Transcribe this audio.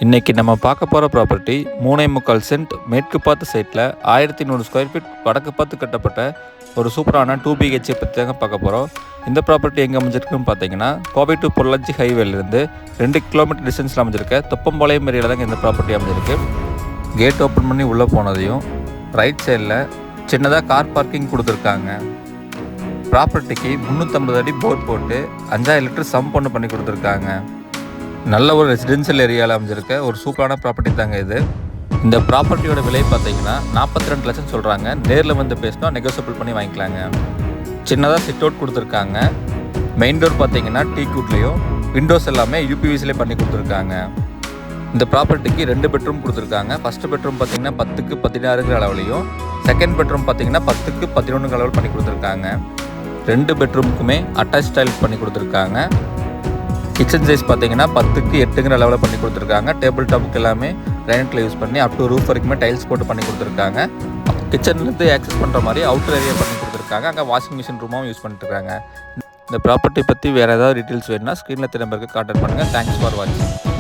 இன்றைக்கி நம்ம பார்க்க போகிற ப்ராப்பர்ட்டி 3.25 சென்ட் மேற்கு பார்த்து சைட்டில் 1100 ஸ்கொயர் ஃபீட் வடக்கு பார்த்து கட்டப்பட்ட ஒரு சூப்பரான 2 BHK பற்றி தாங்க பார்க்க போகிறோம். இந்த ப்ராப்பர்ட்டி எங்கே அமைஞ்சிருக்குன்னு பார்த்தீங்கன்னா, கோவை டு பொள்ளாச்சி ஹைவேலேருந்து 2 கிலோமீட்டர் டிஸ்டன்ஸில் அமைஞ்சிருக்க தொப்பம்பாளையம் ஏரியாவில் தாங்க இந்த ப்ராப்பர்ட்டி அமைஞ்சிருக்கு. கேட் ஓப்பன் பண்ணி உள்ளே போனதையும் ரைட் சைடில் சின்னதாக கார் பார்க்கிங் கொடுத்துருக்காங்க. ப்ராப்பர்ட்டிக்கு 350 அடி போர் போட்டு 5000 லிட்டர் சம்ப் ஒன்று பண்ணி கொடுத்துருக்காங்க. நல்ல ஒரு ரெசிடென்ஷியல் ஏரியாவில் அமைஞ்சிருக்க ஒரு சூப்பரான ப்ராப்பர்ட்டி தாங்க இது. இந்த ப்ராப்பர்ட்டியோட விலை பார்த்தீங்கன்னா 42 லட்சம் சொல்கிறாங்க. நேரில் வந்து பேசினா நெகோசியபிள் பண்ணி வாங்கிக்கலாங்க. சின்னதாக சிட் அவுட் கொடுத்துருக்காங்க. மெயின் டோர் பார்த்தீங்கன்னா டீக்வுட்லேயும் விண்டோஸ் எல்லாமே யூபிவிசிலே பண்ணி கொடுத்துருக்காங்க. இந்த ப்ராப்பர்ட்டிக்கு 2 பெட்ரூம் கொடுத்துருக்காங்க. ஃபஸ்ட்டு பெட்ரூம் பார்த்தீங்கன்னா 10க்கு 16 அளவுலையும், செகண்ட் பெட்ரூம் பார்த்தீங்கன்னா 10க்கு 11 அளவில் பண்ணி கொடுத்துருக்காங்க. 2 பெட்ரூமுக்குமே அட்டாச் டைல்ஸ் பண்ணி கொடுத்துருக்காங்க. கிச்சன் சைஸ் பார்த்தீங்கன்னா 10க்கு 8 லெவலில் பண்ணி கொடுத்துருக்காங்க. டேபிள் டாப்புக்கு எல்லாமே கிரானைட்டில் யூஸ் பண்ணி அப் டு ரூஃப் வரைக்குமே டைல்ஸ் போட்டு பண்ணி கொடுத்துருக்காங்க. கிச்சன்லேருந்து ஆக்சஸ் பண்ணுற மாதிரி அவுட்டர் ஏரியா பண்ணி கொடுத்துருக்காங்க. அங்கே வாஷிங் மிஷின் ரூமாகவும் யூஸ் பண்ணிட்டுருக்காங்க. இந்த ப்ராப்பர்ட்டி பற்றி வேறு ஏதாவது டீட்டெயில்ஸ் வேணும்னா ஸ்க்ரீனில் நம்பருக்கு கான்டாக்ட் பண்ணுங்கள். தேங்க்ஸ் ஃபார் வாட்சிங்.